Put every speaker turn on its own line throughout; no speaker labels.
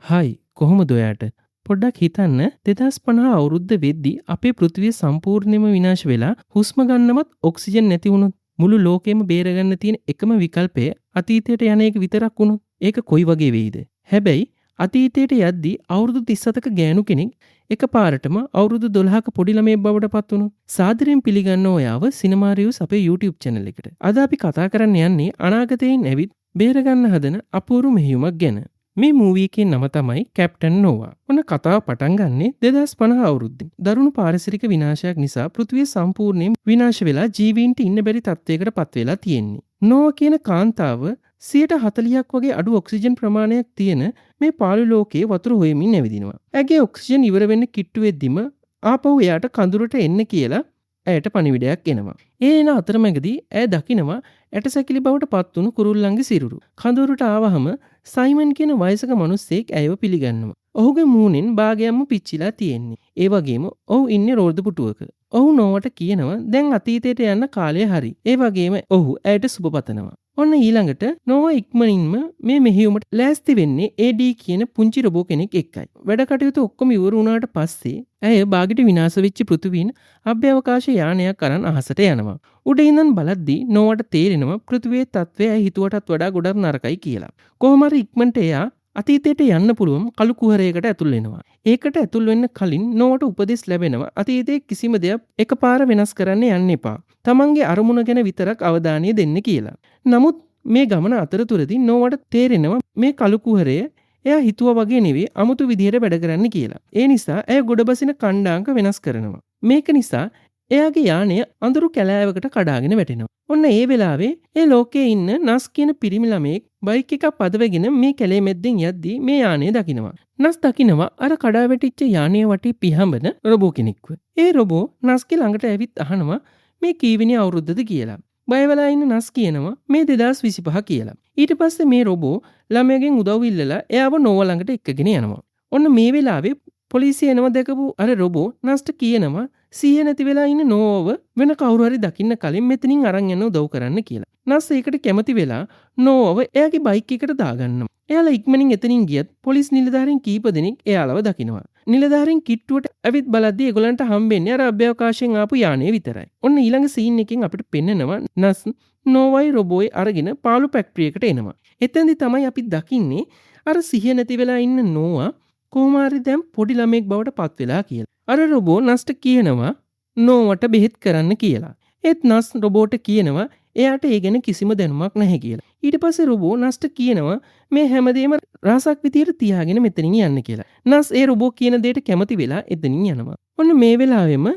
හයි කොහොමද ඔයාට? පොඩ්ඩක් හිතන්න 2050 අවුරුද්ද වෙද්දී අපේ පෘථිවිය සම්පූර්ණයෙන්ම විනාශ වෙලා හුස්ම ගන්නවත් ඔක්සිජන් නැති වුණොත් මුළු ලෝකෙම බේරගන්න තියෙන එකම විකල්පය අතීතයට යන එක විතරක් වුණොත් ඒක කොයි වගේ වෙයිද? හැබැයි අතීතයට යද්දී අවුරුදු 37ක ගෑනු කෙනෙක් එකපාරටම අවුරුදු 12ක පොඩි ළමයෙක් බවට පත් වුණොත් සාදරයෙන් පිළිගන්න ඔයාව සිනමා රිව්ස් අපේ YouTube channel එකට. අද අපි කතා කරන්න යන්නේ අනාගතයෙන් ඇවිත් බේරගන්න හදන අපූර්ව මෙහෙයුමක් ගැන. මේ මූවී එකේ නම තමයි කැප්ටන් නෝවා. ඔන්න කතාව පටන් ගන්නේ 2050 අවුරුද්දේ. දරුණු පාරිසරික විනාශයක් නිසා පෘථිවිය සම්පූර්ණයෙන් විනාශ වෙලා ජීවීන්ට ඉන්න බැරි තත්ත්වයකට පත් වෙලා තියෙන්නේ. නෝවා කියන කාන්තාව 40%ක් වගේ අඩු ඔක්සිජන් ප්‍රමාණයක් තියෙන මේ පාළු ලෝකයේ වතුර හොයමින් ඇවිදිනවා. ඇගේ ඔක්සිජන් ඉවර වෙන්න කිට්ටු වෙද්දිම ආපහු එයාට කඳුරට එන්න කියලා ඇයට පණිවිඩයක් එනවා. ඒ එන අතරමැදදී ඇය දකිනවා ඇටසැකිලි බවට පත් වුණු කුරුල්ලන්ගේ සිරුරු. කඳවුරට ආවහම සයිමන් කියන වයසක මිනිස්සෙක් ඇයව පිළිගන්නවා. ඔහුගේ මූණෙන් භාගයක්ම පිච්චිලා තියෙන්නේ. ඒ වගේම ඔහු ඉන්නේ රෝද පුටුවක. ඔහු නෝවට කියනවා දැන් අතීතයට යන්න කාලය හරි. ඒ වගේම ඔහු ඇයට සුබ පතනවා. ඔන්න ඊළඟට නෝවා ඉක්මනින්ම මේ මෙහෙයුමට ලෑස්ති වෙන්නේ AD කියන පුංචි රොබෝ කෙනෙක් එක්කයි. වැඩ කටයුතු ඔක්කොම ඉවර වුණාට පස්සේ ඇය බාගෙට විනාශ වෙච්ච පෘථිවියෙන් අභ්‍යවකාශ යානයක් අරන් අහසට යනවා. උඩ ඉඳන් බලද්දී නෝවට තේරෙනවා පෘථිවියේ තත්ත්වය ඇයි හිතුවටත් වඩා ගොඩක් නරකයි කියලා. කොහොම හරි ඉක්මනට එයා අතීතයට යන්න පුළුවන් කළු කුහරයකට ඇතුල් වෙනවා. ඒකට ඇතුල් වෙන්න කලින් නෝවට උපදෙස් ලැබෙනවා අතීතයේ කිසිම දෙයක් එකපාර වෙනස් කරන්න යන්න එපා. තමන්ගේ අරමුණ ගැන විතරක් අවධානය දෙන්න කියලා. නමුත් මේ ගමන අතරතුරදී නෝවට තේරෙනවා මේ කළු කුහරය එයා හිතුවා වගේ නෙවෙයි අමුතු විදිහට වැඩ කරන්න කියලා. ඒ නිසා ඇය ගොඩබසින කණ්ඩාංක වෙනස් කරනවා. මේක නිසා එයාගේ යානය අඳුරු කැලෑවකට කඩාගෙන වැටෙනවා. ඔන්න ඒ වෙලාවේ ඒ ලෝකයේ ඉන්න නස් කියන පිරිමි ළමයෙක් බයික් එකක් පදවගෙන මේ කැලේ මැද්දෙන් යද්දී මේ යානය දකිනවා. නස් දකිනවා අර කඩා වැටිච්ච යානය වටේ පිහඹන රොබෝ කෙනෙක්ව. ඒ රොබෝ නස්ගේ ළඟට ඇවිත් අහනවා මේ කීවෙනි අවුරුද්දද කියලා. බය වෙලා ඉන්න නස් කියනවා මේ 2025 කියලා. ඊට පස්සේ මේ රොබෝ ළමයාගෙන් උදව් ඉල්ලලා එයාව නෝවා ළඟට එක්කගෙන යනවා. ඔන්න මේ වෙලාවේ පොලිසිය එනවා දැකපු අර රොබෝ නස්ට කියනවා සිහිය නැති වෙලා ඉන්න නෝවව වෙන කවුරු හරි දකින්න කලින් මෙතනින් අරන් යන්න උදව් කරන්න කියලා. නස් ඒකට කැමති වෙලා නෝවව එයාගේ බයික් එකට දාගන්නවා. එයාලා ඉක්මනින් එතනින් ගියත් පොලිස් නිලධාරීන් කීප දෙනෙක් එයාලව දකිනවා. නිලධාරීන් කිට්ටුවට ඇවිත් බලද්දී ඒගොල්ලන්ට හම්බෙන්නේ අර අභ්‍යවකාශයෙන් ආපු යානය විතරයි. ඔන්න ඊළඟ සීන් එකෙන් අපිට පෙන්නනවා නස් නෝවයි රොබෝයි අරගෙන පාළු ෆැක්ටරි එකට එනවා. එතෙන්දි තමයි අපි දකින්නේ අර සිහිය නැති වෙලා ඉන්න නෝවා කොහොම හරි දැන් පොඩි ළමෙක් බවට පත් වෙලා කියලා. අර රොබෝ නස්ට කියනවා නෝවට බෙහෙත් කරන්න කියලා. ඒත් නස් රොබෝට කියනවා එයාට ඒ ගැන කිසිම දැනුමක් නැහැ කියලා. ඊට පස්සේ රොබෝ නස්ට කියනවා මේ හැමදේම රහසක් විදියට තියාගෙන මෙතනින් යන්න කියලා. නස් ඒ රොබෝ කියන දෙයට කැමති වෙලා එතනින් යනවා. ඔන්න මේ වෙලාවෙම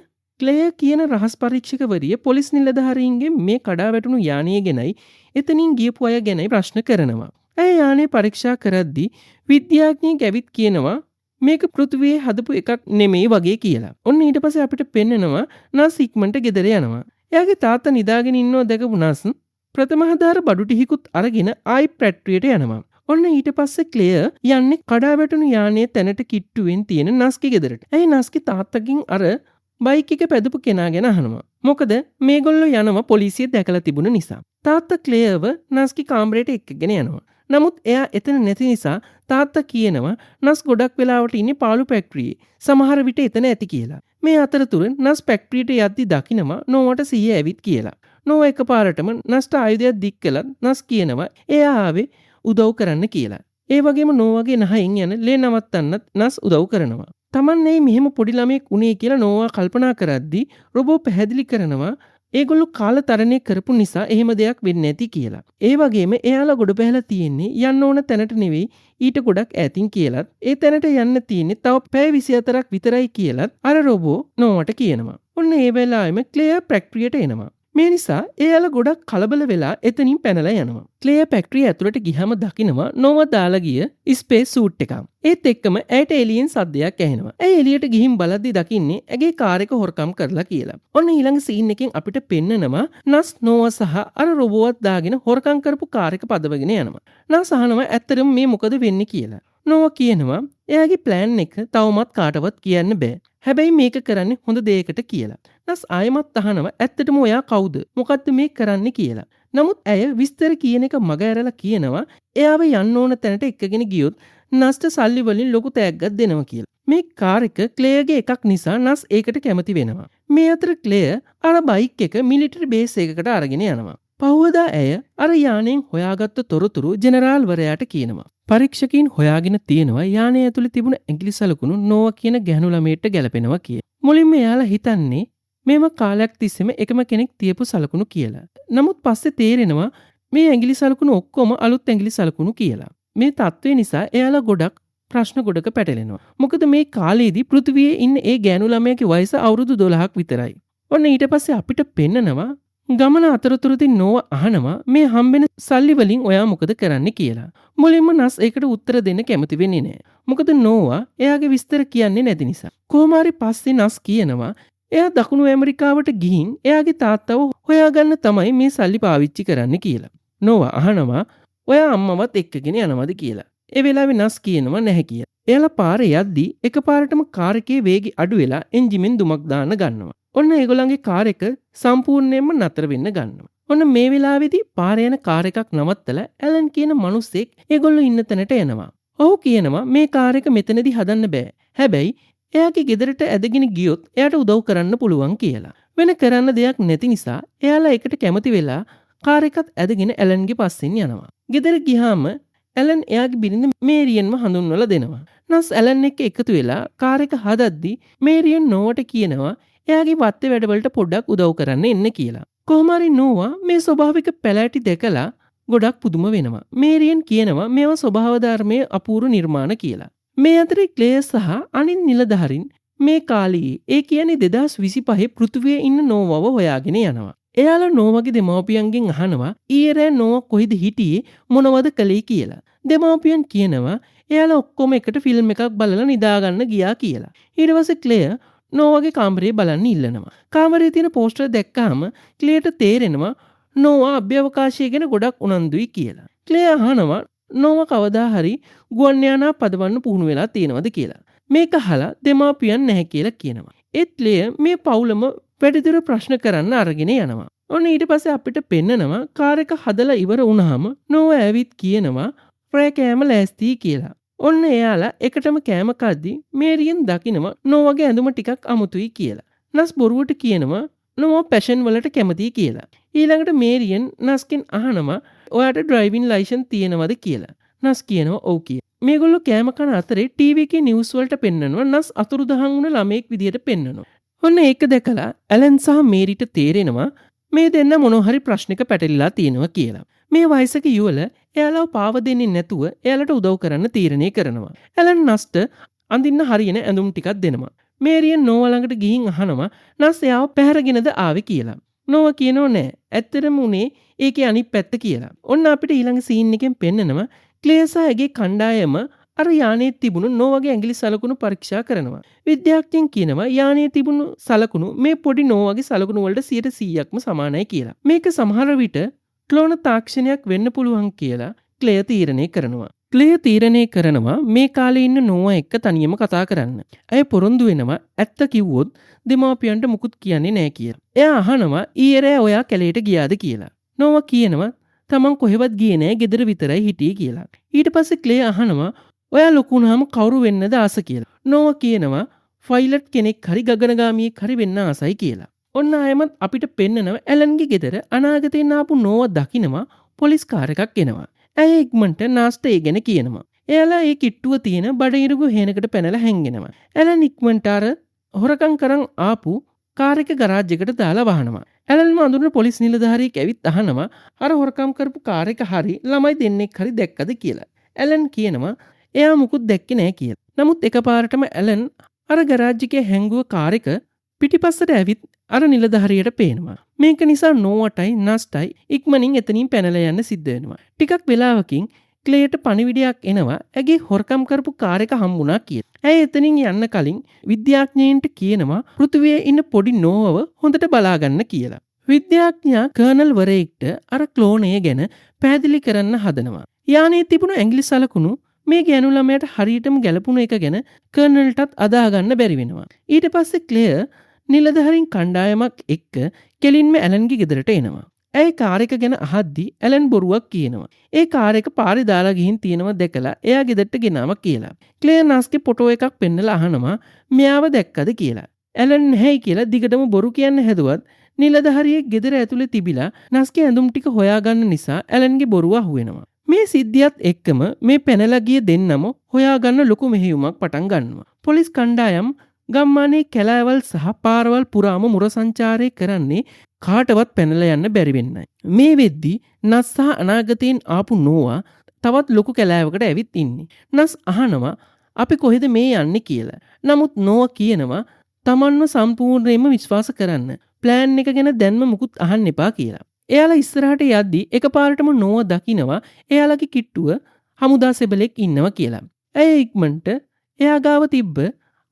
ක්ලෙයර් කියන රහස් පරීක්ෂකවරිය පොලිස් නිලධාරීන්ගෙන් මේ කඩා වැටුණු යානය ගැනයි එතනින් ගියපු අය ගැනයි ප්‍රශ්න කරනවා. ඇය යානය පරීක්ෂා කරද්දී විද්‍යාඥයෙක් ඇවිත් කියනවා මේක පෘථිවියේ හදපු එකක් නෙමෙයි වගේ කියලා. ඔන්න ඊට පස්සේ අපිට පෙන්නනවා නස් ඉක්මනට ගෙදර යනවා. එයාගේ තාත්තා නිදාගෙන ඉන්නව දැකපු නස් ප්‍රථම හදාර බඩු ටිකකුත් අරගෙන ආයි ෆැක්ටරියට යනවා. ඔන්න ඊට පස්සේ ක්ලෙයර් යන්නේ කඩා වැටුණු යානයේ තැනට කිට්ටුවෙන් තියෙන නස්ගේ ගෙදරට. ඇයි නස්ගේ තාත්තගෙන් අර බයික් එක පැදපු කෙනා ගැන අහනවා. මොකද මේගොල්ලෝ යනවා පොලිසිය දැකලා තිබුණ නිසා. තාත්තා ක්ලෙයර්ව නස්ගේ කාමරයට එක්කගෙන යනවා. නමුත් එයා එතන නැති නිසා තාත්තා කියනවා නස් ගොඩක් වෙලාවට ඉන්නේ පාළු ෆැක්ටරියේ. සමහර විට එතන ඇති කියලා. මේ අතරතුර නස් ෆැක්ටරියට යද්දි දකිනවා නෝවට සිහිය ඇවිත් කියලා. නෝවා එකපාරටම නස්ට ආයුධයක් දික් කළත් නස් කියනවා එයා ආවේ උදව් කරන්න කියලා. ඒ වගේම නෝවාගේ නහයෙන් යන ලේ නවත්තන්නත් නස් උදව් කරනවා. Taman නේ මෙහෙම පොඩි ළමෙක් උනේ කියලා නෝවා කල්පනා කරද්දී රොබෝ පැහැදිලි කරනවා ඒගොල්ලෝ කාලතරණය කරපු නිසා එහෙම දෙයක් වෙන්නේ නැති කියලා. ඒ වගේම එයාලා ගොඩ බැහැලා තියෙන්නේ යන්න ඕන තැනට නෙවෙයි ඊට ගොඩක් ඈතින් කියලත් ඒ තැනට යන්න තියෙන්නේ තව පැය 24ක් විතරයි කියලත් අර රොබෝ නෝවට කියනවා. ඔන්න ඒ වෙලාවෙම ක්ලෙයර් ෆැක්ටරියට එනවා. මේ නිසා එයාලා ගොඩක් කලබල වෙලා එතනින් පැනලා යනවා. ක්ලෙයර් ෆැක්ටරිය ඇතුළට ගිහම දකිනවා නෝවා දාලා ගිය ස්පේස් සූට් එකක්. ඒත් එක්කම ඇයට එලියෙන් සද්දයක් ඇහෙනවා. ඇය එළියට ගිහින් බලද්දි දකින්නේ ඇගේ කාර් එක හොරකම් කරලා කියලා. ඔන්න ඊළඟ සීන් එකෙන් අපිට පෙන්නනවා නස් නෝවා සහ අර රොබෝවත් දාගෙන හොරකම් කරපු කාර් එක පදවගෙන යනවා. නස් අහනවා ඇත්තටම මේ මොකද වෙන්නේ කියලා. නෝවා කියනවා එයාගේ ප්ලෑන් එක තවමත් කාටවත් කියන්න බෑ. හැබැයි මේක කරන්නේ හොඳ දෙයකට කියලා. නස් ආයමත් අහනවා ඇත්තටම ඔයා කවුද? මොකද්ද මේ කරන්නේ කියලා. නමුත් ඇය විස්තර කියන එක මග ඇරලා කියනවා එයාව යන්න ඕන තැනට එක්කගෙන ගියොත් නස්ට සල්ලි වලින් ලොකු තෑග්ගක් දෙනවා කියලා. මේ කාර් එක ක්ලේයර්ගේ එකක් නිසා නස් ඒකට කැමති වෙනවා. මේ අතර ක්ලේයර් අර බයික් එක මිලිටරි බේස් එකකට අරගෙන යනවා. පහුවදා ඇය අර යානයෙන් හොයාගත්ත තොරතුරු ජෙනරාල්වරයාට කියනවා. පරීක්ෂකයින් හොයාගෙන තියෙනවා යානය ඇතුලේ තිබුණ ඇඟිලි සලකුණු නෝවා කියන ගැහණු ළමයට ගැලපෙනවා කියලා. මුලින්ම එයාලා හිතන්නේ මේව කාලයක් තිස්සෙම එකම කෙනෙක් තියපු සලකුණු කියලා. නමුත් පස්සේ තේරෙනවා මේ ඇඟිලි සලකුණු ඔක්කොම අලුත් ඇඟිලි සලකුණු කියලා. මේ තත්ත්වය නිසා එයාලා ගොඩක් ප්‍රශ්න ගොඩක පැටලෙනවා. මොකද මේ කාලේදී පෘථිවියේ ඉන්න ඒ ගෑනු ළමයාගේ වයස අවුරුදු 12ක් විතරයි. ඔන්න ඊට පස්සේ අපිට පෙන්නනවා ගමන අතරතුරදී නෝවා අහනවා මේ හම්බෙන සල්ලි වලින් ඔයා මොකද කරන්නේ කියලා. මුලින්ම නස් ඒකට උත්තර දෙන්න කැමති වෙන්නේ නැහැ. මොකද නෝවා එයාගේ විස්තර කියන්නේ නැති නිසා. කොහොම හරි පස්සේ නස් කියනවා එයා දකුණු ඇමරිකාවට ගිහින් එයාගේ තාත්තව හොයාගන්න තමයි මේ සල්ලි පාවිච්චි කරන්න කියලා. නෝවා අහනවා ඔයා අම්මවත් එක්කගෙන යනවද කියලා. ඒ වෙලාවේ නස් කියනවා නැහැ කියලා. එයාලා පාරේ යද්දී එකපාරටම කාර් එකේ වේගය අඩු වෙලා එන්ජිමෙන් දුමක් දාන්න ගන්නවා. ඔන්න ඒගොල්ලන්ගේ කාර් එක සම්පූර්ණයෙන්ම නතර වෙන්න ගන්නවා. ඔන්න මේ වෙලාවේදී පාරේ යන කාර් එකක් නවත්තලා ඇලන් කියන මිනිස්සෙක් ඒගොල්ලෝ ඉන්න තැනට එනවා. ඔහු කියනවා මේ කාර් එක මෙතනදී හදන්න බෑ. හැබැයි එයාගේ ගෙදරට ඇදගෙන ගියොත් එයාට උදව් කරන්න පුළුවන් කියලා. වෙන කරන්න දෙයක් නැති නිසා එයාලා එකට කැමති වෙලා කාර් එකත් ඇදගෙන ඇලන්ගේ පස්සෙන් යනවා. ගෙදර ගියාම ඇලන් එයාගේ බිරිඳ මේරියන්ව හඳුන්වලා දෙනවා. නස් ඇලන් එක්ක එකතු වෙලා කාර් එක හදද්දී මේරියන් නෝවට කියනවා එයාගේ වත්තේ වැඩවලට පොඩ්ඩක් උදව් කරන්න එන්න කියලා. කොහොම හරි නෝවා මේ ස්වභාවික පැලෑටි දැකලා ගොඩක් පුදුම වෙනවා. මේරියන් කියනවා මේවා ස්වභාව ධර්මයේ අපූර්ව නිර්මාණ කියලා. මේ අතරේ ක්ලේයර් සහ අනිත් නිලධාරීන් මේ කාලයේ ඒ කියන්නේ 2025 පෘථිවියේ ඉන්න නෝවව හොයාගෙන යනවා. එයාලා නෝවගේ දෙමව්පියන්ගෙන් අහනවා ඊයේ නෝවා කොහෙද හිටියේ මොනවද කළේ කියලා. දෙමව්පියන් කියනවා එයාලා ඔක්කොම එකට ෆිල්ම් එකක් බලලා නිදාගන්න ගියා කියලා. ඊට පස්සේ ක්ලේයර් නෝවාගේ කාමරේ බලන්න ඉල්ලනවා. කාමරේ තියෙන පෝස්ටර් දැක්කාම ක්ලේයර්ට තේරෙනවා නෝවා අභ්‍යවකාශය ගැන ගොඩක් උනන්දුයි කියලා. ක්ලේයර් අහනවා නෝවා කවදා හරි ගුවන් යානා පදවන්න පුහුණු වෙලා තියෙනවද කියලා. මේක අහලා දෙමාපියන් නැහැ කියලා කියනවා. ඒත් ක්ලේයර් මේ පවුලම වැඩිදුර ප්‍රශ්න කරන්න අරගෙන යනවා. ඔන්න ඊට පස්සේ අපිට පෙන්නනවා කාර් එක හදලා ඉවර වුණාම නෝවා ඇවිත් කියනවා රෑ කෑම ලෑස්ති කියලා. ඔන්න එයාලා එකටම කෑම කද්දි මේරියන් දකිනවා නෝවාගේ ඇඳුම ටිකක් අමුතුයි කියලා. නස් බොරුවට කියනවා නෝවා පැෂන් වලට කැමතියි කියලා. ඊළඟට මේරියන් නස්ගෙන් අහනවා ඔයාට ඩ්‍රයිවිං ලයිසන්ස් තියෙනවද කියලා. නස් කියනවා ඔව් කියලා. මේගොල්ලෝ කෑම කන අතරේ ටීවී එකේ නිවුස් වලට පෙන්නනවා නස් අතුරුදහන් වුණ ළමෙක් විදියට පෙන්නනවා. ඔන්න ඒක දැකලා ඇලන් සහ මේරිට තේරෙනවා මේ දෙන්න මොනවා හරි ප්‍රශ්නයක පැටලිලා තියෙනවා කියලා. මේ වයසක යුවල එයාලව පාව දෙන්නේ නැතුව එයාලට උදව් කරන්න තීරණය කරනවා. ඇලන් නස්ට අඳින්න හරියන ඇඳුම් ටිකක් දෙනවා. මේරියන් නෝවා ළඟට ගිහින් අහනවා නස් එයාව පැහැරගෙනද ආවේ කියලා. නෝවා කියනවා නෑ. ඇත්තටම උනේ ඒකේ අනිත් පැත්ත කියලා. ඔන්න අපිට ඊළඟ සීන් එකෙන් පෙන්නනවා ක්ලේයර් සහ ඇගේ කණ්ඩායම අර යානයේ තිබුණු නෝවාගේ ඇඟිලි සලකුණු පරීක්ෂා කරනවා. විද්‍යාඥයන් කියනවා යානයේ තිබුණු සලකුණු මේ පොඩි නෝවාගේ සලකුණු වලට 100%ක්ම සමානයි කියලා. මේක සමහර විට ක්ලෝන තාක්ෂණයක් වෙන්න පුළුවන් කියලා ක්ලේයර් තීරණය කරනවා. ක්ලේයර් තීරණය කරනවා මේ කාලේ ඉන්න නෝවා එක්ක තනියම කතා කරන්න. ඇය පොරොන්දු වෙනවා ඇත්ත කිව්වොත් දෙමාපියන්ට මුකුත් කියන්නේ නැහැ කියලා. එයා අහනවා ඊයේ රෑ ඔයා කැලේට ගියාද කියලා. නෝවා කියනවා තමන් කොහෙවත් ගියේ නැහැ ගෙදර විතරයි හිටියේ කියලා. ඊට පස්සේ ක්ලේයර් අහනවා ඔයා ලොකු වුණාම කවුරු වෙන්නද ආස කියලා. නෝවා කියනවා ෆයිලට් කෙනෙක් හරි ගගනගාමියෙක් හරි වෙන්න ආසයි කියලා. ඔන්න ආයමත් අපිට පෙන්නනවා ඇලන්ගේ ගෙදර අනාගතයෙන් ආපු නෝවා දකිනවා පොලිස් කාර් එකක් එනවා. ඇය ඉක්මනට නාස්ට ඒ ගැන කියනවා. එයාලා ඒ කිට්ටුව තියෙන බඩිරුගු හේනකට පැනලා හැංගෙනවා. ඇලන් ඉක්මනට අර හොරකම් කරන් ආපු කාර් එක ගරාජ් එකට දාලා වහනවා. ඇලන්ම අඳුරන පොලිස් නිලධාරියෙක් ඇවිත් අහනවා අර හොරකම් කරපු කාර් එක හරි ළමයි දෙන්නෙක් හරි දැක්කද කියලා. ඇලන් කියනවා එයා මුකුත් දැක්කේ නැහැ කියලා. නමුත් එකපාරටම ඇලන් අර ගරාජ් එකේ හැංගුව කාර් එක පිටිපස්සට ඇවිත් අර නිලධාරියට පේනවා. මේක නිසා නෝවටයි නස්ටයි ඉක්මනින් එතනින් පැනලා යන්න සිද්ධ වෙනවා. ටිකක් වෙලාවකින් ක්ලේයට පණිවිඩයක් එනවා ඇගේ හොරකම් කරපු කාර් එක හම්බුණා කියලා. ඇය එතනින් යන්න කලින් විද්‍යාඥයින්ට කියනවා පෘථිවියේ ඉන්න පොඩි නෝවව හොඳට බලාගන්න කියලා. විද්‍යාඥයා කර්නල් වරේක්ට අර ක්ලෝනය ගැන පැහැදිලි කරන්න හදනවා. යානයේ තිබුණු ඇඟිලි සලකුණු මේ ගෑනු ළමයාට හරියටම ගැලපුණ එක ගැන කර්නල්ටත් අදා ගන්න බැරි වෙනවා. ඊට පස්සේ ක්ලේයර් නිලධාරීන් කණ්ඩායමක් එක්ක කෙලින්ම ඇලන්ගේ ගෙදරට එනවා. ඇයි කාර් එක ගැන අහද්දි ඇලන් බොරුවක් කියනවා. ඒ කාර් එක පාරේ දාලා ගිහින් තියෙනවා දැකලා එයා ගෙදරට ගෙනාවා කියලා. ක්ලෙයර් නස්ගේ ෆොටෝ එකක් පෙන්නලා අහනවා මෙයාව දැක්කද කියලා. ඇලන් නැහැයි කියලා දිගටම බොරු කියන්න හැදුවත් නිලධාරියෙක් ගෙදර ඇතුලේ තිබිලා නස්ගේ ඇඳුම් ටික හොයාගන්න නිසා ඇලන්ගේ බොරුව අහුවෙනවා. මේ සිද්ධියත් එක්කම මේ පැනලා ගිය දෙන්නම හොයාගන්න ලොකු මෙහෙයුමක් පටන් ගන්නවා. පොලිස් කණ්ඩායම් ගම්මානයේ කැලෑවල් සහ පාරවල් පුරාම මුර සංචාරය කරන්නේ කාටවත් පැනලා යන්න බැරි වෙන්නයි. මේ වෙද්දි නස් සහ අනාගතයෙන් ආපු නෝවා තවත් ලොකු කැලෑවකට ඇවිත් ඉන්නේ. නස් අහනවා අපි කොහෙද මේ යන්නේ කියලා. නමුත් නෝවා කියනවා තමන්ව සම්පූර්ණයෙන්ම විශ්වාස කරන්න. ප්ලෑන් එක ගැන දැන්ම මුකුත් අහන්න එපා කියලා. එයාලා ඉස්සරහට යද්දි එකපාරටම නෝවා දකිනවා එයාලගේ කිට්ටුව හමුදා සෙබලෙක් ඉන්නවා කියලා. ඇය ඉක්මනට එයා ගාව තිබ්බ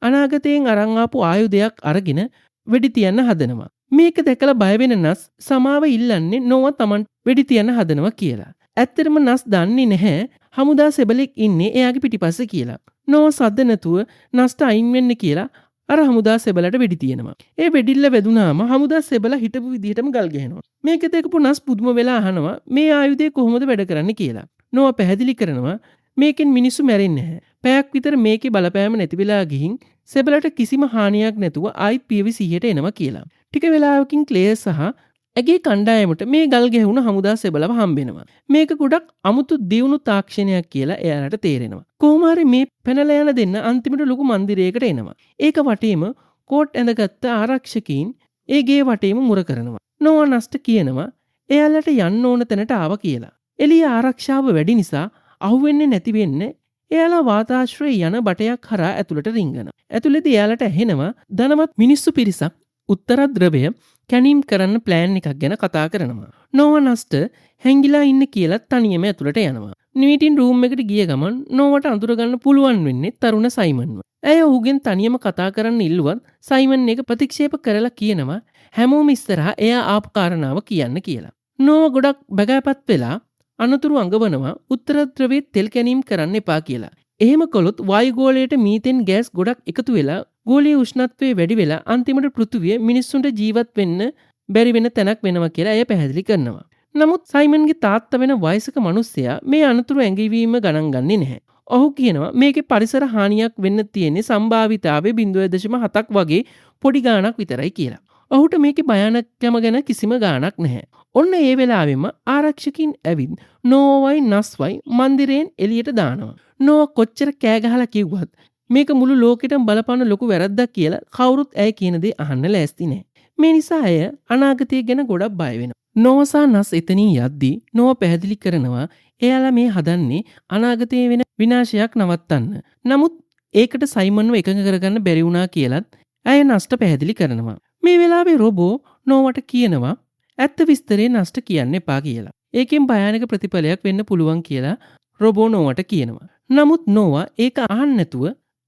අනාගතයෙන් අරන් ආපු ආයුධයක් අරගෙන වෙඩි තියන්න හදනවා. මේක දැකලා බය වෙන නස් සමාව ඉල්ලන්නේ නෝවා තමන් වෙඩි තියන්න හදනවා කියලා. ඇත්තටම නස් දන්නේ නැහැ හමුදා සෙබලෙක් ඉන්නේ එයාගේ පිටිපස්සේ කියලා. නෝවා සද්ද නැතුව නස්ට අයින් වෙන්න කියලා අර හමුදා සෙබලට වෙඩි තියනවා. ඒ වෙඩිල්ල වැදුනාම හමුදා සෙබල හිටපු විදිහටම ගල් ගහනවා. මේක දැකපු නස් පුදුම වෙලා අහනවා මේ ආයුධය කොහොමද වැඩ කරන්නේ කියලා. නෝවා පැහැදිලි කරනවා මේකෙන් මිනිස්සු මැරෙන්නේ නැහැ. පැයක් විතර මේකේ බලපෑම නැති වෙලා ගිහින් සෙබලට කිසිම හානියක් නැතුව ආයිත් පියවි 100ට එනවා කියලා. ටික වෙලාවකින් ක්ලෙයර් සහ ඇගේ කණ්ඩායමට මේ ගල් ගැහුණු හමුදා සෙබලව හම්බෙනවා. මේක ගොඩක් අමුතු දියුණු තාක්ෂණයක් කියලා එයාලට තේරෙනවා. කොහොම හරි මේ පැනලා යන දෙන්න අන්තිමට ලොකු මන්දිරයකට එනවා. ඒක වටේම කෝට් ඇඳගත්ත ආරක්ෂකයින් ඒ ගේ වටේම මුර කරනවා. නෝවා නස්ට කියනවා එයාලට යන්න ඕන තැනට ආවා කියලා. එළිය ආරක්ෂාව වැඩි නිසා අහුවෙන්නේ නැති වෙන්න එයාලා වාතාශ්‍රයේ යන බටයක් හරහා ඇතුළට රිංගනවා. ඇතුළේදී එයාලට ඇහෙනවා ධනවත් මිනිස්සු පිරිසක් උත්තර ද්‍රවය කැනීම් කරන්න ප්ලෑන් එකක් ගැන කතා කරනවා. නෝවා නස්ට හැංගිලා ඉන්න කියලා තනියම ඇතුළට යනවා. මීටින් රූම් එකට ගිය ගමන් නෝවට අඳුරගන්න පුළුවන් වෙන්නේ තරුණ සයිමන්ව. ඇය ඔහුගෙන් තනියම කතා කරන්න ඉල්ලුවත් සයිමන් එක ප්‍රතික්ෂේප කරලා කියනවා හැමෝම ඉස්සරහා එයා ආපු කාරණාව කියන්න කියලා. නෝවා ගොඩක් බගෑපත් වෙලා අනතුරු අඟවනවා උත්තර ද්‍රවයේ තෙල් කැනීම් කරන්න එපා කියලා. එහෙම කළොත් වායුගෝලයට මීතෙන් ගෑස් ගොඩක් එකතු වෙලා ගෝලීය උෂ්ණත්වය වැඩි වෙලා අන්තිමට පෘථිවිය මිනිස්සුන්ට ජීවත් වෙන්න බැරි වෙන තැනක් වෙනවා කියලා එය පැහැදිලි කරනවා. නමුත් සයිමන්ගේ තාත්තා වෙන වයසක මිනිස්සයා මේ අනතුරු ඇඟවීම ගණන් ගන්නේ නැහැ. ඔහු කියනවා මේකේ පරිසර හානියක් වෙන්න තියෙන්නේ සම්භාවිතාවේ 0.7ක් වගේ පොඩි ගාණක් විතරයි කියලා. ඔහුට මේකේ භයානකම ගැන කිසිම ගාණක් නැහැ. ඔන්න ඒ වෙලාවෙම ආරක්ෂකින් ඇවිත් නෝවයි නස්වයි මන්දිරයෙන් එළියට දානවා. නෝවා කොච්චර කෑ ගහලා කිව්වත් මේක මුළු ලෝකෙටම බලපාන ලොකු වැරද්දක් කියලා කවුරුත් ඇය කියන දේ අහන්න ලෑස්ති නැහැ. මේ නිසා ඇය අනාගතය ගැන ගොඩක් බය වෙනවා. නෝවා සහ නස් එතනින් යද්දී නෝවා පැහැදිලි කරනවා එයාලා මේ හදන්නේ අනාගතයේ වෙන විනාශයක් නවත්තන්න. නමුත් ඒකට සයිමන්ව එකඟ කරගන්න බැරි වුණා කියලත් ඇය නස්ට පැහැදිලි කරනවා. මේ වෙලාවේ රොබෝ නෝවට කියනවා ඇත්ත විස්තරේ නස්ට කියන්න එපා කියලා. ඒකෙන් භයානක ප්‍රතිඵලයක් වෙන්න පුළුවන් කියලා රොබෝ නෝවට කියනවා. නමුත් නෝවා ඒක අහන්න නැතුව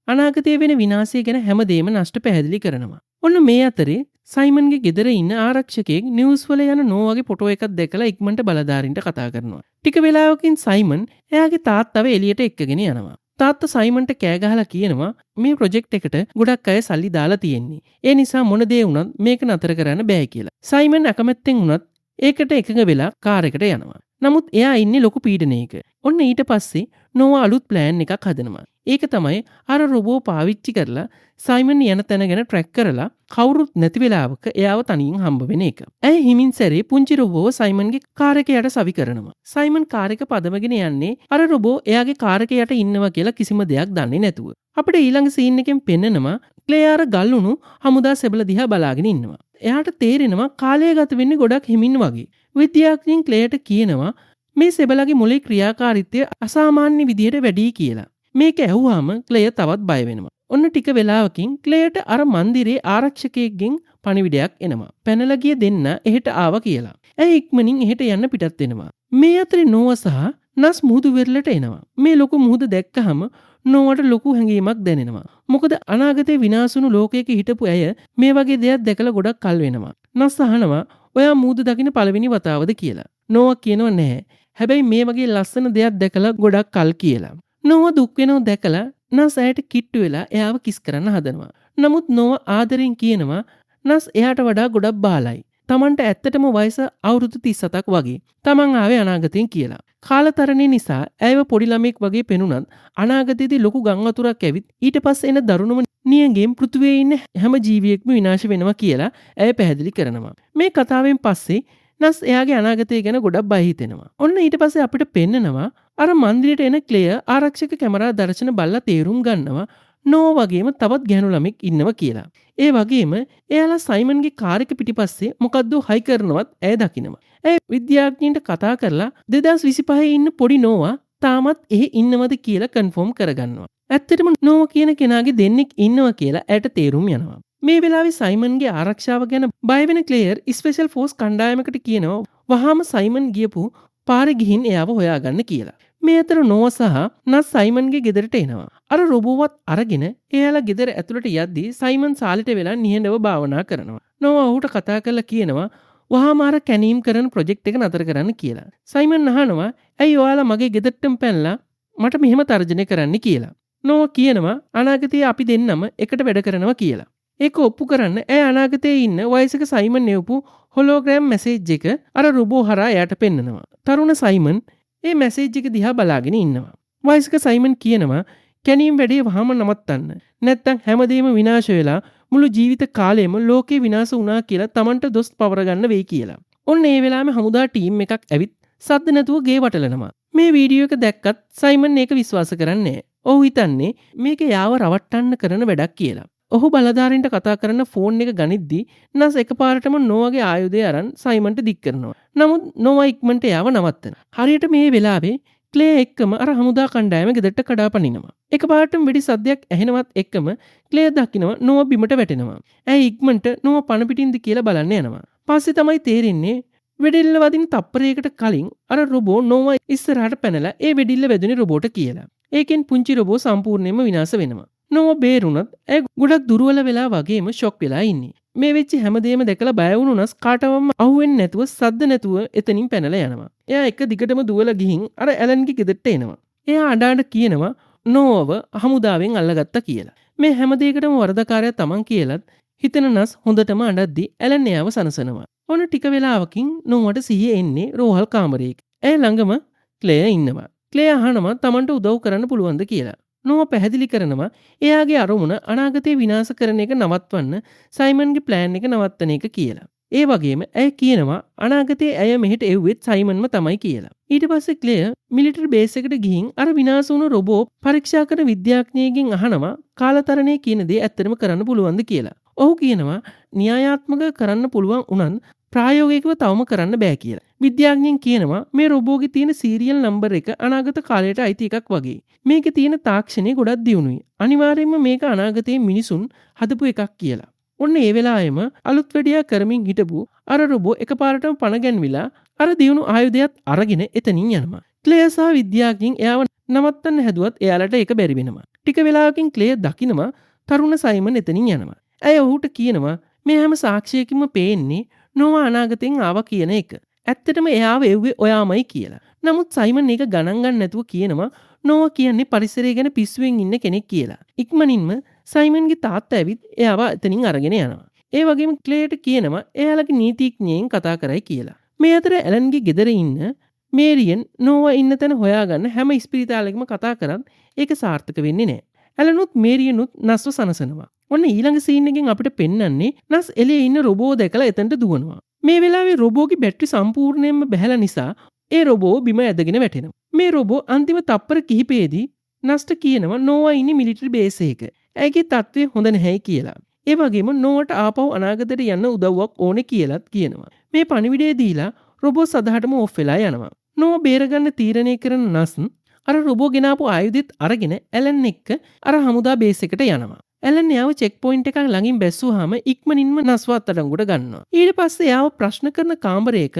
අනාගතයේ වෙන විනාශය ගැන හැමදේම නස්ට පැහැදිලි කරනවා. ඔන්න මේ අතරේ සයිමන්ගේ ගෙදර ඉන්න ආරක්ෂකයෙක් නිවුස් වල යන නෝවාගේ ෆොටෝ එකක් දැකලා ඉක්මනට බලධාරීන්ට කතා කරනවා. ටික වෙලාවකින් සයිමන් එයාගේ තාත්තව එළියට එක්කගෙන යනවා. තාත්තා සයිමන්ට කෑ ගහලා කියනවා මේ ප්‍රොජෙක්ට් එකට ගොඩක් අය සල්ලි දාලා තියෙන්නේ. ඒ නිසා මොන දේ වුණත් මේක නතර කරන්න බෑ කියලා. සයිමන් අකමැත්තෙන් වුණත් ඒකට එකඟ වෙලා කාර් එකට යනවා. නමුත් එයා ඉන්නේ ලොකු පීඩනයක. ඔන්න ඊට පස්සේ නෝවා අලුත් ප්ලෑන් එකක් හදනවා. ඒක තමයි අර රොබෝ පාවිච්චි කරලා සයිමන් යන තැන ගැන ට්‍රැක් කරලා කවුරුත් නැති වෙලාවක එයාව තනියෙන් හම්බ වෙන එක. ඇය හිමින් සැරේ පුංචි රොබෝව සයිමන්ගේ කාර් එක යට සවි කරනවා. සයිමන් කාර් එක පදවගෙන යන්නේ අර රොබෝ එයාගේ කාර් එක යට ඉන්නවා කියලා කිසිම දෙයක් දන්නේ නැතුව. අපිට ඊළඟ සීන් එකෙන් පෙන්නනවා ක්ලෙයාර ගල්ුණු හමුදා සෙබල දිහා බලාගෙන ඉන්නවා. එයාට තේරෙනවා කාලය ගත වෙන්නේ ගොඩක් හිමින් වගේ. විද්‍යාඥයින් ක්ලෙයට කියනවා මේ සෙබලගේ මොලේ ක්‍රියාකාරීත්වය අසාමාන්‍ය විදිහට වැඩි කියලා. මේක ඇහුවාම ක්ලෙය තවත් බය වෙනවා. ඔන්න ටික වෙලාවකින් ක්ලෙයට අර මන්දිරේ ආරක්ෂකයෙක්ගෙන් පණිවිඩයක් එනවා. පැනලා ගිය දෙන්න එහෙට ආවා කියලා. ඇය ඉක්මනින් එහෙට යන්න පිටත් වෙනවා. මේ අතරේ නෝවා සහ නස් මුහුදු වෙරළට එනවා. මේ ලොකු මුහුද දැක්කහම නෝවට ලොකු හැඟීමක් දැනෙනවා. මොකද අනාගතේ විනාශුණු ලෝකයක හිටපු ඇය මේ වගේ දෙයක් දැකලා ගොඩක් කල් වෙනවා. නස් අහනවා ඔයා මුහුද දකින්න පළවෙනි වතාවද කියලා. නෝවා කියනවා නැහැ. හැබැයි මේ වගේ ලස්සන දෙයක් දැකලා ගොඩක් කල් කියලා. නෝවා දුක් වෙනව දැකලා නස් ඇයට කිට්ටු වෙලා එයාව කිස් කරන්න හදනවා. නමුත් නෝවා ආදරෙන් කියනවා නස් එයාට වඩා ගොඩක් බාලයි. තමන්ට ඇත්තටම වයස අවුරුදු 37ක් වගේ. තමන් ආවේ අනාගතයෙන් කියලා. කාලතරණය නිසා ඇයව පොඩි ළමෙක් වගේ පෙනුනත් අනාගතයේදී ලොකු ගම් වතුරක් ඇවිත් ඊට පස්සේ එන දරුණුම නියඟෙන් පෘථිවියේ ඉන්න හැම ජීවියෙක්ම විනාශ වෙනවා කියලා ඇය පැහැදිලි කරනවා. මේ කතාවෙන් පස්සේ නස් එයාගේ අනාගතය ගැන ගොඩක් බය හිතෙනවා. ඔන්න ඊට පස්සේ අපිට පෙන්නනවා අර මන්දිරයට එන ක්ලෙයර් ආරක්ෂක කැමරා දර්ශන බලලා තේරුම් ගන්නවා නෝ වගේම තවත් ගැහණු ළමෙක් ඉන්නවා කියලා. ඒ වගේම එයාලා සයිමන්ගේ කාර් එක පිටිපස්සේ මොකද්ද හයි කරනවත් ඇය දකිනවා. ඇය විද්‍යාඥයින්ට කතා කරලා 2025 ඉන්න පොඩි නෝවා තාමත් එහෙ ඉන්නවද කියලා කන්ෆර්ම් කරගන්නවා. ඇත්තටම නෝවා කියන කෙනාගේ දෙන්නෙක් ඉන්නවා කියලා ඇයට තේරුම් යනවා. මේ වෙලාවේ සයිමන්ගේ ආරක්ෂාව ගැන බය වෙන ක්ලෙයර් ස්පෙෂල් ෆෝස් කණ්ඩායමකට කියනවා වහාම සයිමන් ගියපු පාරේ ගිහින් එයාව හොයාගන්න කියලා. මේ අතර නෝවා සහ නස් සයිමන්ගේ ගෙදරට එනවා. අර රොබෝවත් අරගෙන එයාලා ගෙදර ඇතුළට යද්දී සයිමන් සාලිට වෙලා නිහඬව භාවනා කරනවා. නෝවා ඔහුට කතා කරලා කියනවා වහාම අර කැනීම් කරන ප්‍රොජෙක්ට් එක නතර කරන්න කියලා. සයිමන් අහනවා ඇයි ඔයාලා මගේ ගෙදරටම පැනලා මට මෙහෙම තර්ජනය කරන්න කියලා. නෝවා කියනවා අනාගතයේ අපි දෙන්නම එකට වැඩ කරනවා කියලා. ඒක ඔප්පු කරන්න ඇය අනාගතයේ ඉන්න වයසක සයිමන් නෙවපු හොලෝග්‍රෑම් මැසේජ් එක අර රොබෝ හරහා එයාට පෙන්නනවා. තරුණ සයිමන් ඒ මැසේජ් එක දිහා බලාගෙන ඉන්නවා. වයසක සයිමන් කියනවා කැනීම් වැඩේ වහාම නවත්තන්න. නැත්තම් හැමදේම විනාශ වෙලා මුළු ජීවිත කාලෙම ලෝකේ විනාශ වුණා කියලා Tamanට දොස් පවර ගන්න වෙයි කියලා. ඔන්න ඒ වෙලාවෙම හමුදා ටීම් එකක් ඇවිත් සද්ද නැතුව ගේ වටලනවා. මේ වීඩියෝ එක දැක්කත් සයිමන් ඒක විශ්වාස කරන්නේ නැහැ. ඔහු හිතන්නේ මේක යාව රවට්ටන්න කරන වැඩක් කියලා. ඔහු බලධාරීන්ට කතා කරන ෆෝන් එක ගනිද්දී නස් එකපාරටම නෝවාගේ ආයුධය අරන් සයිමන්ට දික් කරනවා. නමුත් නෝවා ඉක්මනට යාව නවත්තනවා. හරියට මේ වෙලාවේ ක්ලේ එක්කම අර හමුදා කණ්ඩායම ගෙදරට කඩා පනිනවා. එකපාරටම වෙඩි සද්දයක් ඇහෙනවත් එක්කම ක්ලේ දකිනවා නෝවා බිමට වැටෙනවා. ඇයි ඉක්මනට නෝවා පණ පිටින්ද කියලා බලන්න යනවා. පස්සේ තමයි තේරෙන්නේ වෙඩිල්ල වදින තප්පරයකට කලින් අර රොබෝ නෝවා ඉස්සරහට පැනලා ඒ වෙඩිල්ල වැදුනේ රොබෝට කියලා. ඒකෙන් පුංචි රොබෝ සම්පූර්ණයෙන්ම විනාශ වෙනවා. නෝවා බේරුණත් ඇය ගොඩක් දුර්වල වෙලා වගේම ෂොක් වෙලා ඉන්නේ. මේ වෙච්ච හැමදේම දැකලා බය වුණු නස් කාටවම අහුවෙන්නේ නැතුව සද්ද නැතුව එතනින් පැනලා යනවා. එයා එක දිගටම දුවලා ගිහින් අර ඇලන්ගේ ගෙදරට එනවා. එයා අඬ කියනවා නෝවව හමුදාවෙන් අල්ලගත්තා කියලා. මේ හැමදේකටම වරදකාරයා තමන් කියලත් හිතන නස් හොඳටම අඬද්දි ඇලන් එයාව සනසනවා. ඔන්න ටික වෙලාවකින් නෝවට සිහිය එන්නේ රෝහල් කාමරයක. ඇය ළඟම ක්ලෙයර් ඉන්නවා. ක්ලෙයර් අහනවා තමන්ට උදව් කරන්න පුළුවන්ද කියලා. නෝවා පැහැදිලි කරනවා එයාගේ අරමුණ අනාගතේ විනාශ කරන එක නවත්වන්න සයිමන්ගේ ප්ලෑන් එක නවත්තන එක කියලා. ඒ වගේම ඇය කියනවා අනාගතේ ඇය මෙහෙට එව්වෙත් සයිමන්ම තමයි කියලා. ඊට පස්සේ ක්ලෙයර් මිලිටරි බේස් එකට ගිහින් අර විනාශ වුණු රොබෝ පරීක්ෂා කරන විද්‍යාඥයෙක්ගෙන් අහනවා කාලතරණය කියන දේ ඇත්තටම කරන්න පුළුවන්ද කියලා. ඔහු කියනවා න්‍යායාත්මක කරන්න පුළුවන් උනත් ප්‍රායෝගිකව තවම කරන්න බෑ කියලා. විද්‍යාඥයන් කියනවා මේ රොබෝගේ තියෙන සීරියල් නම්බර් එක අනාගත කාලයට අයිති එකක් වගේ. මේකේ තියෙන තාක්ෂණය ගොඩක් දියුණුයි. අනිවාර්යයෙන්ම මේක අනාගතයේ මිනිසුන් හදපු එකක් කියලා. ඔන්න ඒ වෙලාවෙම අලුත් වැඩියා කරමින් හිටපු අර රොබෝ එකපාරටම පණ ගැන්විලා අර දියුණු ආයුධයත් අරගෙන එතනින් යනවා. ක්ලෙයර් සහ විද්‍යාඥයන් එයාව නවත්තන්න හැදුවත් එයාලට ඒක බැරි වෙනවා. ටික වෙලාවකින් ක්ලෙයර් දකිනවා තරුණ සයිමන් එතනින් යනවා. ඇය ඔහුට කියනවා මේ හැම සාක්ෂියකින්ම පේන්නේ නෝවා අනාගතෙන් ආවා කියන එක. ඇත්තටම එයාව එව්වේ ඔයාමයි කියලා. නමුත් සයිමන් ඒක ගණන් ගන්න නැතුව කියනවා නෝවා කියන්නේ පරිසරය ගැන පිස්සුවෙන් ඉන්න කෙනෙක් කියලා. ඉක්මනින්ම සයිමන්ගේ තාත්තා ඇවිත් එයාව එතනින් අරගෙන යනවා. ඒ වගේම ක්ලේට කියනවා එයාලගේ නීතිඥයෙන් කතා කරයි කියලා. මේ අතර ඇලන්ගේ ගෙදර ඉන්න මේරියන් නෝවා ඉන්න තැන හොයාගන්න හැම ඉස්පිරිතාලෙකම කතා කරත් ඒක සාර්ථක වෙන්නේ නැහැ. ඇලනුත් මේරියනුත් නස්ව සනසනවා. ඔන්න ඊළඟ සීන් එකෙන් අපිට පෙන්වන්නේ නස් එළියේ ඉන්න රොබෝ දැකලා එතනට දුවනවා. මේ වෙලාවේ රොබෝගේ බැටරි සම්පූර්ණයෙන්ම බැහැලා නිසා ඒ රොබෝ බිම ඇදගෙන වැටෙනවා. මේ රොබෝ අන්තිම තප්පර කිහිපෙදී නස්ට කියනවා නෝවා ඉන්නේ මිලිටරි බේස් එකක. ඇයිගේ තත්ත්වය හොඳ නැහැයි කියලා. ඒ වගේම නෝවට ආපහු අනාගතයට යන්න උදව්වක් ඕනේ කියලාත් කියනවා. මේ පණිවිඩය දීලා රොබෝ සදහටම ඔෆ් වෙලා යනවා. නෝවා බේරගන්න තීරණය කරන නස් අර රොබෝ ගෙනාපු ආයුධෙත් අරගෙන ඇලන් එක්ක අර හමුදා බේස් එකට යනවා. ඇලන් එයාව චෙක් පොයින්ට් එකක් ළඟින් බැස්සුවාම ඉක්මනින්ම නස්ව අත්අඩංගුවට ගන්නවා. ඊට පස්සේ එයාව ප්‍රශ්න කරන කාමරයක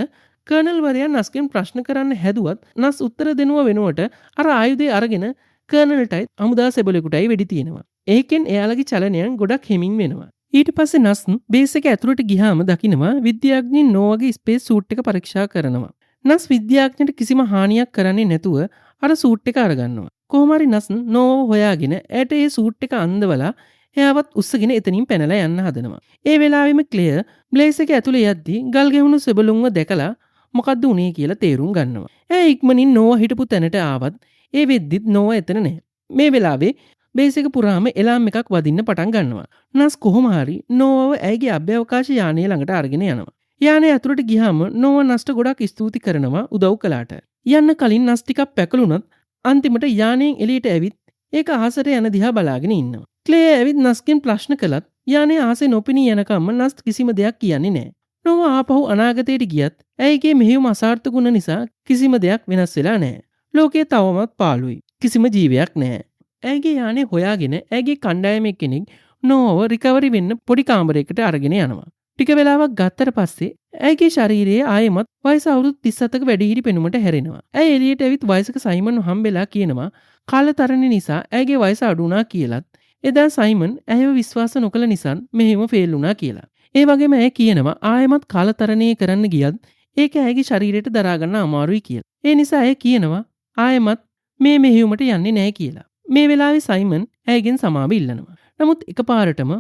කර්නල් වරයා නස්ගෙන් ප්‍රශ්න කරන්න හැදුවත් නස් උත්තර දෙනුව වෙනුවට අර ආයුධය අරගෙන කර්නල්ටයි හමුදා සෙබලෙකුටයි වෙඩි තියෙනවා. ඒකෙන් එයාලගේ චලනයන් ගොඩක් හිමින් වෙනවා. ඊට පස්සේ නස් බේස් එක ඇතුළට ගියාම දකිනවා විද්‍යාඥයින් නෝවාගේ ස්පේස් සූට් එක පරීක්ෂා කරනවා. නස් විද්‍යාඥයට කිසිම හානියක් කරන්නේ නැතුව අර සූට් එක අරගන්නවා. කොහොම හරි නස් නෝව හොයාගෙන ඇයට ඒ සූට් එක අන්දවලා එයාවත් උස්සගෙන එතනින් පැනලා යන්න හදනවා. ඒ වෙලාවෙම ක්ලෙයර් බ්ලේස් එක ඇතුලේ යද්දී ගල් ගැහුණු සෙබළුන්ව දැකලා මොකද්ද උනේ කියලා තේරුම් ගන්නවා. එයා ඉක්මනින් නෝවා හිටපු තැනට ආවත් ඒ වෙද්දිත් නෝවා එතන නැහැ. මේ වෙලාවේ බේස් එක පුරාම එලාම් එකක් වදින්න පටන් ගන්නවා. නස් කොහොම හරි නෝවාව ඇයිගේ අභ්‍යවකාශ යානය ළඟට අරගෙන යනවා. යානය ඇතුළට ගියාම නෝවා නස්ට ගොඩක් ස්තුති කරනවා උදව් කළාට. යන්න කලින් නස් ටිකක් පැකලුණත් අන්තිමට යානයෙන් එළියට ඇවිත් ඒක අහසට යන දිහා බලාගෙන ඉන්නවා. ක්ලේ ඇවිත් නස්ගෙන් ප්‍රශ්න කළත් යානය ආසේ නොපෙනී යනකම්ම නස් කිසිම දෙයක් කියන්නේ නැහැ. නෝවා ආපහු අනාගතයට ගියත් ඇයිගේ මෙහෙයුම අසාර්ථක වුණ නිසා කිසිම දෙයක් වෙනස් වෙලා නැහැ. ලෝකයේ තවමත් පාළුයි. කිසිම ජීවයක් නැහැ. ඇයිගේ යානය හොයාගෙන ඇයිගේ කණ්ඩායමේ කෙනෙක් නෝවාව රිකවරි වෙන්න පොඩි කාමරයකට අරගෙන යනවා. ටික වෙලාවක් ගත්තට පස්සේ ඇයිගේ ශරීරයේ ආයෙමත් වයස අවුරුදු 37ක වැඩිහිටි පෙනුමට හැරෙනවා. ඇයි එළියට ඇවිත් වයසක සයිමන් හම්බෙලා කියනවා කාලතරණ නිසා ඇයිගේ වයස අඩු වුණා කියලත් එදා සයිමන් ඇයව විශ්වාස නොකළ නිසා මෙහෙම ෆේල් වුණා කියලා. ඒ වගේම ඇය කියනවා ආයෙමත් කාලතරණය කරන්න ගියත් ඒක ඇයිගේ ශරීරයට දරා ගන්න අමාරුයි කියලා. ඒ නිසා ඇය කියනවා ආයෙමත් මේ මෙහෙයුමට යන්නේ නැහැ කියලා. මේ වෙලාවේ සයිමන් ඇයගෙන් සමාව ඉල්ලනවා. නමුත් එකපාරටම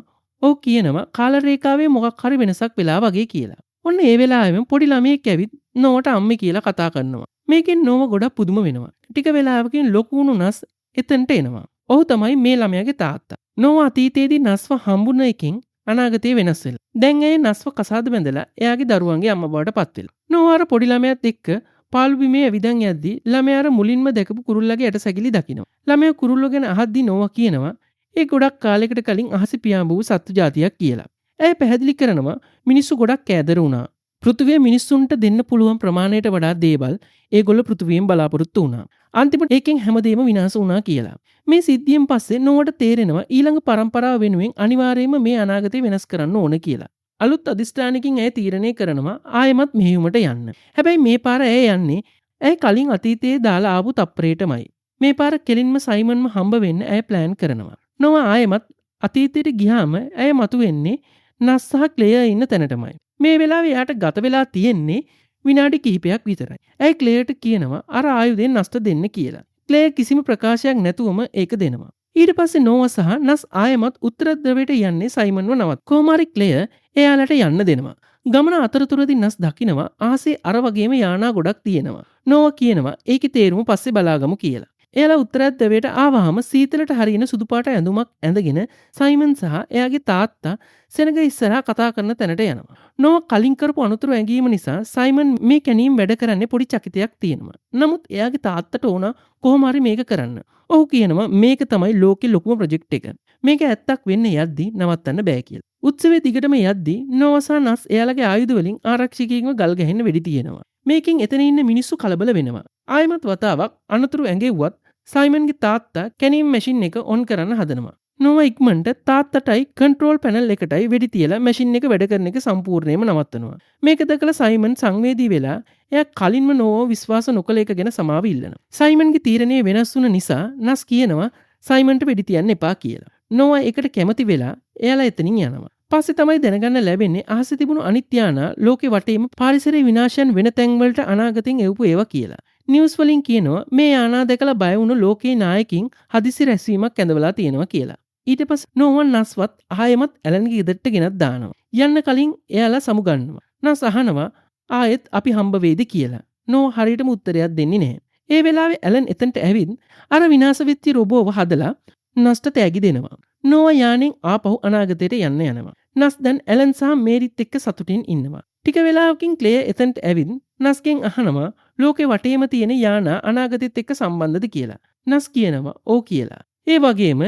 ඔව් කියනවා කාල රේඛාවේ මොකක් හරි වෙනසක් වෙලා වගේ කියලා. ඔන්න ඒ වෙලාවෙම පොඩි ළමයෙක් ඇවිත් නෝවට අම්මේ කියලා කතා කරනවා. මේකෙන් නෝව ගොඩක් පුදුම වෙනවා. ටික වෙලාවකින් ලොකු වුණු නස් එතනට එනවා. ඔහු තමයි මේ ළමයාගේ තාත්තා. නෝව අතීතයේදී නස්ව හම්බුන එකෙන් අනාගතේ වෙනස් වෙලා. දැන් ඇය නස්ව කසාද බැඳලා එයාගේ දරුවන්ගේ අම්මා බවට පත් වෙලා. නෝව අර පොඩි ළමයාත් එක්ක පාළු බිමේ ඇවිදන් යද්දී ළමයා අර මුලින්ම දැකපු කුරුල්ලගේ ඇටසැකිලි දකිනවා. ළමයා කුරුල්ල ගැන අහද්දී නෝව කියනවා ඒ ගොඩක් කාලයකට කලින් අහසේ පියාඹු සත්තු జాතියක් කියලා. ඇය පැහැදිලි කරනවා මිනිස්සු ගොඩක් කෑදර වුණා. පෘථිවිය මිනිස්සුන්ට දෙන්න පුළුවන් ප්‍රමාණයට වඩා දේවල් ඒගොල්ලෝ පෘථිවියෙන් බලාපොරොත්තු වුණා. අන්තිමට ඒකෙන් හැමදේම විනාශ වුණා කියලා. මේ සිද්ධියෙන් පස්සේ නෝවට තේරෙනවා ඊළඟ පරම්පරාව වෙනුවෙන් අනිවාර්යයෙන්ම මේ අනාගතය වෙනස් කරන්න ඕන කියලා. අලුත් අධිෂ්ඨානකින් ඇය තීරණය කරනවා ආයෙමත් මෙහෙයුමට යන්න. හැබැයි මේ පාර ඇය යන්නේ ඇය කලින් අතීතයේ දාලා ආපු තප්පරේටමයි. මේ පාර කෙලින්ම සයිමන්ව හම්බ වෙන්න ඇය ප්ලෑන් කරනවා. නෝවා ආයෙමත් අතීතයට ගියාම ඇය මතුවෙන්නේ නස් සහ ක්ලෙයර් ඉන්න තැනටමයි. මේ වෙලාවේ එයාට ගත වෙලා තියෙන්නේ විනාඩි කිහිපයක් විතරයි. ඇයි ක්ලෙයර්ට කියනවා අර ආයුධයෙන් නස්ට දෙන්න කියලා. ක්ලෙයර් කිසිම ප්‍රකාශයක් නැතුවම ඒක දෙනවා. ඊට පස්සේ නෝවා සහ නස් ආයෙමත් උත්තර ධ්‍රවයට යන්නේ සයිමන්ව නවත්. කොහොම හරි ක්ලෙයර් එයාලට යන්න දෙනවා. ගමන අතරතුරදී නස් දකිනවා ආසේ අර වගේම යානා ගොඩක් තියෙනවා. නෝවා කියනවා ඒකේ තේරුම පස්සේ බලාගමු කියලා. එයාලා උත්තරධ්‍රවයට ආවහම සීතලට හරියන සුදු පාට ඇඳුමක් ඇඳගෙන සයිමන් සහ එයාගේ තාත්තා සෙනග ඉස්සරහා කතා කරන තැනට යනවා. නෝවා කලින් කරපු අනුතුරු ඇඟීම නිසා සයිමන් මේ කැණීම් වැඩ කරන්නේ පොඩි චකිතයක් තියෙනවා. නමුත් එයාගේ තාත්තට ඕන කොහොම හරි මේක කරන්න. ඔහු කියනවා මේක තමයි ලෝකේ ලොකුම ප්‍රොජෙක්ට් එක. මේක ඇත්තක් වෙන්න යද්දී නවත්තන්න බෑ කියලා. උත්සවයේ දිගටම යද්දී නෝවා සහ නස් එයාලගේ ආයුධ වලින් ආරක්ෂකයෙක්ව ගල් ගහින්න වෙඩි තියෙනවා. මේකෙන් එතන ඉන්න මිනිස්සු කලබල වෙනවා. ආයෙමත් වතාවක් අනතුරු ඇඟෙව්වත් සයිමන්ගේ තාත්තා කැනීම් මැෂින් එක ඔන් කරන්න හදනවා. නෝවා ඉක්මනට තාත්තටයි කන්ට්‍රෝල් පැනල් එකටයි වෙඩි තියලා මැෂින් එක වැඩ කරන එක සම්පූර්ණයෙන්ම නවත්තනවා. මේක දැකලා සයිමන් සංවේදී වෙලා එයා කලින්ම නෝවා විශ්වාස නොකළ එක ගැන සමාව ඉල්ලනවා. සයිමන්ගේ තීරණය වෙනස් වුණ නිසා නස් කියනවා සයිමන්ට වෙඩි තියන්න එපා කියලා. නෝවා ඒකට කැමති වෙලා එයාලා එතනින් යනවා. පස්සේ තමයි දැනගන්න ලැබෙන්නේ අහසේ තිබුණු අනිත් යානා ලෝකෙ වටේම පාරිසරික විනාශයන් වෙන තැන්වලට අනාගතෙන් එවපු ඒවා කියලා. නිවුස් වලින් කියනවා මේ යානා දැකලා බය වුණු ලෝකේ නායකින් හදිසි රැස්වීමක් ඇඳවලා තියෙනවා කියලා. ඊට පස්සේ නෝවන් නස්වත් ආයෙමත් ඇලන්ගේ ගෙදරට ගෙනත් දානවා. යන්න කලින් එයාලා සමුගන්නවා. නස් අහනවා ආයෙත් අපි හම්බ වෙයිද කියලා. නෝ හරියටම උත්තරයක් දෙන්නේ නැහැ. ඒ වෙලාවේ ඇලන් එතනට ඇවිත් අර විනාශ වෙච්ච රොබෝව හදලා නස්ට තෑගි දෙනවා. නෝවා යානෙන් ආපහු අනාගතයට යන්න යනවා. නස් දැන් ඇලන් සහ මේරිත් එක්ක සතුටින් ඉන්නවා. ටික වෙලාවකින් ක්ලෙයර් එතනට ඇවිත් නස්ගෙන් අහනවා ලෝකේ වටේම තියෙන යානා අනාගතෙත් එක්ක සම්බන්ධද කියලා. නස් කියනවා ඕ කියලා. ඒ වගේම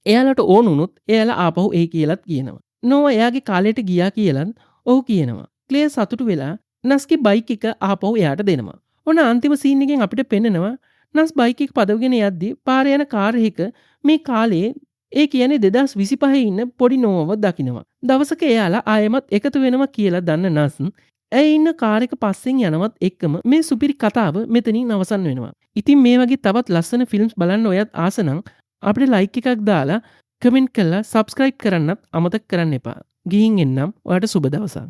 එයාලට ඕන වුණොත් එයාලා ආපහු ඒ කියලාත් කියනවා. නෝවා එයාගේ කාලයට ගියා කියලාත් ඔහු කියනවා. ක්ලෙයර් සතුටු වෙලා නස්ගේ බයික් එක ආපහු එයාට දෙනවා. ඔන්න අන්තිම සීන් එකෙන් අපිට පෙන්නනවා නස් බයික් එක පදවගෙන යද්දී පාරේ යන කාර් එක මේ කාලේ ඒ කියන්නේ 2025 ඉන්න පොඩි නෝවව දකිනවා. දවසක එයාලා ආයෙමත් එකතු වෙනවා කියලා දන්න නස් ඇය ඉන්න කාර් එක පස්සෙන් යනවත් එක්කම මේ සුපිරි කතාව මෙතනින් අවසන් වෙනවා. ඉතින් මේ වගේ තවත් ලස්සන ෆිල්ම්ස් බලන්න ඔයත් ආස නම් අපිට ලයික් එකක් දාලා කමෙන්ට් කරලා සබ්ස්ක්‍රයිබ් කරන්නත් අමතක කරන්න එපා. ගිහින් එන්නම්. ඔයාලට සුබ දවසක්.